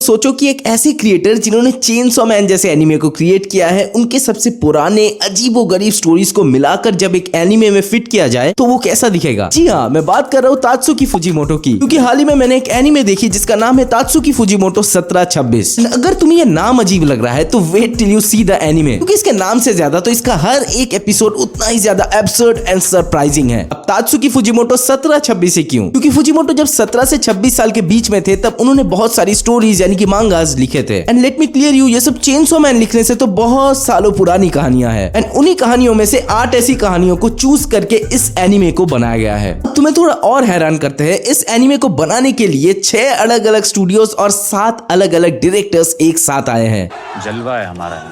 सोचो कि एक ऐसे क्रिएटर जिन्होंने चेनसॉ मैन जैसे एनीमे को क्रिएट किया है, उनके सबसे पुराने अजीबोगरीब स्टोरीज को मिलाकर जब एक एनीमे में फिट किया जाए तो वो कैसा दिखेगा। जी हाँ, मैं बात कर रहा हूँ तात्सुकी फुजिमोटो की, क्योंकि हाल ही में मैंने एक एनीमे देखी जिसका नाम है तात्सुकी फुजिमोटो 1726। अगर तुम्हें ये नाम अजीब लग रहा है तो wait till you see the anime, क्योंकि इसके नाम से ज्यादा तो इसका हर एक एपिसोड उतना ही ज्यादा एब्सर्ड एंड सरप्राइजिंग है। अब तात्सुकी फुजिमोटो 1726 से क्यों? क्योंकि फुजिमोटो जब 17 से 26 साल के बीच में थे तब उन्होंने बहुत सारी स्टोरीज यानी कि मांगास लिखे थे। And let me clear you, ये सब चेनसॉ मैन लिखने से तो बहुत सालों पुरानी कहानियां हैं। एंड उन्हीं कहानियों में से 8 ऐसी कहानियों को चूज करके इस एनीमे को बनाया गया है। तुम्हें थोड़ा और हैरान करते हैं, इस एनीमे को बनाने के लिए 6 अलग अलग स्टूडियोज और 7 अलग अलग डायरेक्टर्स एक साथ आए हैं। जलवा है हमारा।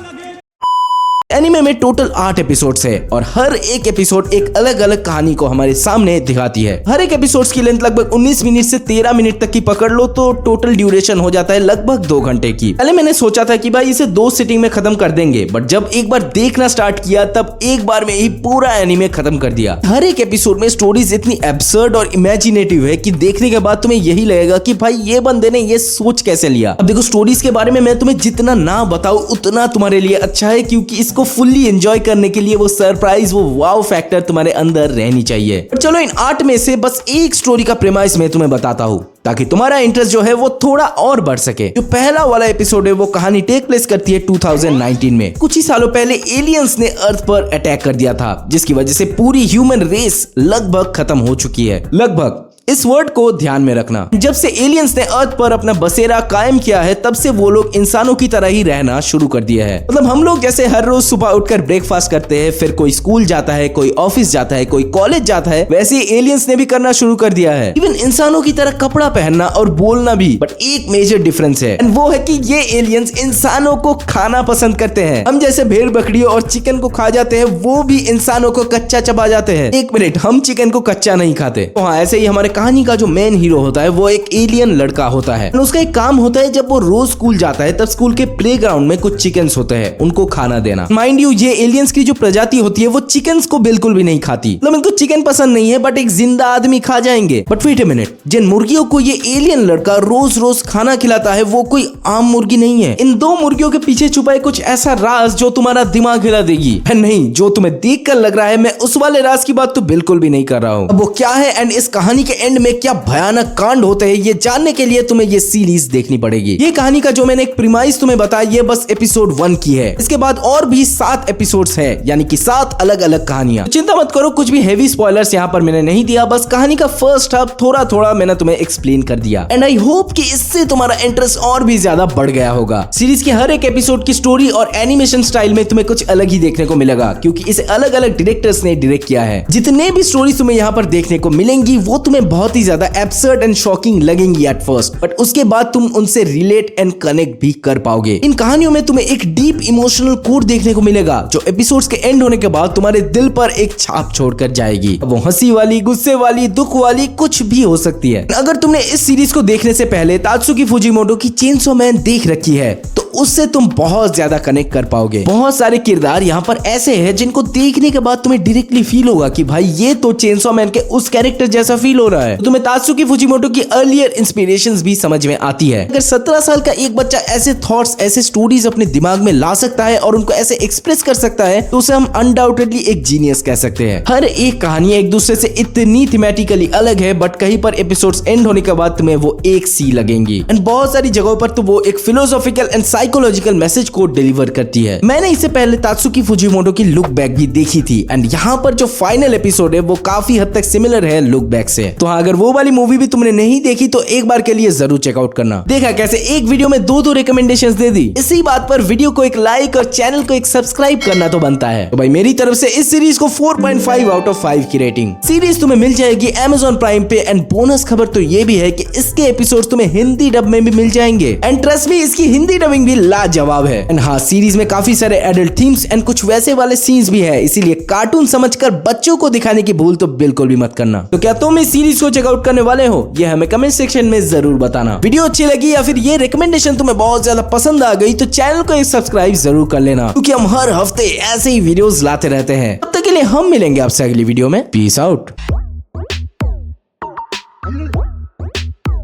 एनीमे में टोटल 8 एपिसोड्स है और हर एक एपिसोड एक अलग अलग कहानी को हमारे सामने दिखाती है। हर एक एपिसोड्स की लेंथ लगभग 19 मिनट से 13 मिनट तक की पकड़ लो तो टोटल ड्यूरेशन हो जाता है लगभग 2 घंटे की। पहले मैंने सोचा था कि भाई इसे 2 सिटिंग में खत्म कर देंगे, बट जब एक बार देखना स्टार्ट किया तब एक बार में ही पूरा एनीमे खत्म कर दिया। हर एक एपिसोड में स्टोरीज इतनी एब्सर्ड और इमेजिनेटिव है कि देखने के बाद तुम्हें यही लगेगा कि भाई ये बंदे ने ये सोच कैसे लिया। अब देखो, स्टोरीज के बारे में मैं तुम्हें जितना ना बताऊं उतना तुम्हारे लिए अच्छा है, क्योंकि इसको फुल्ली एंजॉय करने के लिए वो सरप्राइज, वो वाव फैक्टर तुम्हारे अंदर रहनी चाहिए। पर चलो, इन 8 में से बस एक स्टोरी का प्रेमाइस मैं तुम्हें बताता हूँ ताकि तुम्हारा इंटरेस्ट जो है वो थोड़ा और बढ़ सके। जो पहला वाला एपिसोड है वो कहानी टेक प्लेस करती है 2019 में। कुछ ही सालों पहले एलियंस ने अर्थ पर अटैक कर दिया था, जिसकी वजह से पूरी ह्यूमन रेस लगभग खत्म हो चुकी है। लगभग, इस वर्ड को ध्यान में रखना। जब से एलियंस ने अर्थ पर अपना बसेरा कायम किया है तब से वो लोग इंसानों की तरह ही रहना शुरू कर दिया है। मतलब हम लोग जैसे हर रोज सुबह उठकर ब्रेकफास्ट करते हैं, फिर कोई स्कूल जाता है, कोई ऑफिस जाता है, कोई कॉलेज जाता है, वैसे ही एलियंस ने भी करना शुरू कर दिया है। इवन इंसानों की तरह कपड़ा पहनना और बोलना भी। बट एक मेजर डिफरेंस है, एंड वो है कि ये एलियंस इंसानों को खाना पसंद करते हैं। हम जैसे भेड़ बकरियों और चिकन को खा जाते हैं, वो भी इंसानों को कच्चा चबा जाते हैं। एक मिनट, हम चिकन को कच्चा नहीं खाते। तो हाँ, ऐसे ही हमारे कहानी का जो मेन हीरो होता है वो एक एलियन लड़का होता है। उसका एक काम होता है, जब वो रोज स्कूल जाता है तब स्कूल के प्लेग्राउंड में कुछ चिकन्स होते हैं, उनको खाना देना। माइंड यू, ये एलियंस की जो प्रजाति होती है वो चिकन्स को बिल्कुल भी नहीं खाती। मतलब इनको चिकन पसंद नहीं है, बट एक जिंदा आदमी खा जाएंगे। बट वेट अ मिनट, जिन मुर्गियों को ये एलियन लड़का रोज रोज खाना खिलाता है वो कोई आम मुर्गी नहीं है। इन 2 मुर्गियों के पीछे छुपा है कुछ ऐसा राज जो तुम्हारा दिमाग हिला देगी। नहीं, जो तुम्हें देखकर लग रहा है मैं उस वाले राज की बात तो बिल्कुल भी नहीं कर रहा हूँ। अब वो क्या है एंड इस कहानी के एंड में क्या भयानक कांड होते हैं, ये जानने के लिए तुम्हें ये सीरीज देखनी पड़ेगी। ये कहानी का जो मैंने एक प्रीमाइस तुम्हें बताया ये बस एपिसोड 1 की है। इसके बाद और भी 7 एपिसोड्स हैं, यानी कि 7 अलग अलग कहानियां। तो चिंता मत करो, कुछ भी हेवी स्पॉयलर्स यहाँ पर मैंने नहीं दिया, बस कहानी का फर्स्ट हाफ थोड़ा थोड़ा मैंने तुम्हें एक्सप्लेन कर दिया। एंड आई होप कि इससे तुम्हारा इंटरेस्ट और भी ज्यादा बढ़ गया होगा। सीरीज के हर एक एपिसोड की स्टोरी और एनिमेशन स्टाइल में तुम्हें कुछ अलग ही देखने को मिलेगा, क्योंकि इसे अलग अलग डायरेक्टर्स ने डायरेक्ट किया है। जितने भी स्टोरी तुम्हें यहाँ पर देखने को मिलेंगी वो तुम्हें बहुत ही ज्यादा एब्सर्ड एंड शॉकिंग लगेंगी एट फर्स्ट, बट उसके बाद तुम उनसे रिलेट एंड कनेक्ट भी कर पाओगे। इन कहानियों में तुम्हें एक डीप इमोशनल कोर देखने को मिलेगा जो एपिसोड्स के एंड होने के बाद तुम्हारे दिल पर एक छाप छोड़कर जाएगी। वो हंसी वाली, गुस्से वाली, दुख वाली, कुछ भी हो सकती है। अगर तुमने इस सीरीज को देखने से पहले तात्सुकी फुजिमोटो की चेनसॉ मैन देख रखी है तो उससे तुम बहुत ज्यादा कनेक्ट कर पाओगे। बहुत सारे किरदार यहाँ पर ऐसे हैं जिनको देखने के बाद तुम्हें डायरेक्टली फील होगा कि भाई ये तो चेनसॉ मैन के उस कैरेक्टर जैसा फील हो रहा है। तो तुम्हें तात्सुकी फुजिमोटो की अर्लियर इंस्पिरेशंस भी समझ में आती है। अगर 17 साल का एक बच्चा ऐसे थॉट्स, ऐसे स्टोरीज अपने दिमाग में ला सकता है और उनको ऐसे एक्सप्रेस कर सकता है तो उसे हम अनडाउटेडली एक जीनियस कह सकते हैं। हर एक कहानी एक दूसरे से इतनी थीमेटिकली अलग है, बट कहीं पर एपिसोड्स एंड होने के बाद तुम्हें वो एक सी लगेंगी। एंड बहुत सारी जगहों पर तो वो एक फिलोसॉफिकल एंड साइकोलॉजिकल मैसेज को डिलीवर करती है। मैंने इससे पहले तात्सुकी फुजिमोटो की लुक बैक भी देखी थी एंड यहाँ पर जो फाइनल एपिसोड है वो काफी हद तक सिमिलर है लुक बैक से। तो हाँ, अगर वो वाली मूवी भी तुमने नहीं देखी तो एक बार के लिए जरूर चेकआउट करना। देखा कैसे एक वीडियो में 2 रिकमेंडेशंस दे दी। इसी बात पर वीडियो को एक लाइक और चैनल को एक सब्सक्राइब करना तो बनता है। तो भाई मेरी तरफ से इस सीरीज को 4.5 आउट ऑफ 5 की रेटिंग। सीरीज तुम्हें मिल जाएगी Amazon प्राइम पे एंड बोनस खबर तो ये भी है कि इसके एपिसोड्स तुम्हें हिंदी डब में भी मिल जाएंगे। एंड ट्रस्ट मी, इसकी हिंदी डबिंग भी लाजवाब है। एंड हाँ, सीरीज में काफी सारे एडल्ट थीम्स एंड कुछ वैसे वाले सीन्स भी है, इसीलिए कार्टून समझकर बच्चों को दिखाने की भूल तो बिल्कुल भी मत करना। तो क्या तुम इस सीरीज को चेकआउट करने वाले हो? ये हमें कमेंट सेक्शन में जरूर बताना। वीडियो अच्छी लगी या फिर ये रिकमेंडेशन तुम्हें बहुत ज्यादा पसंद आ गई तो चैनल को एक सब्सक्राइब जरूर कर लेना, क्योंकि हम हर हफ्ते ऐसे ही वीडियोस लाते रहते हैं। तब तक के लिए हम मिलेंगे आपसे अगली वीडियो में। Peace out.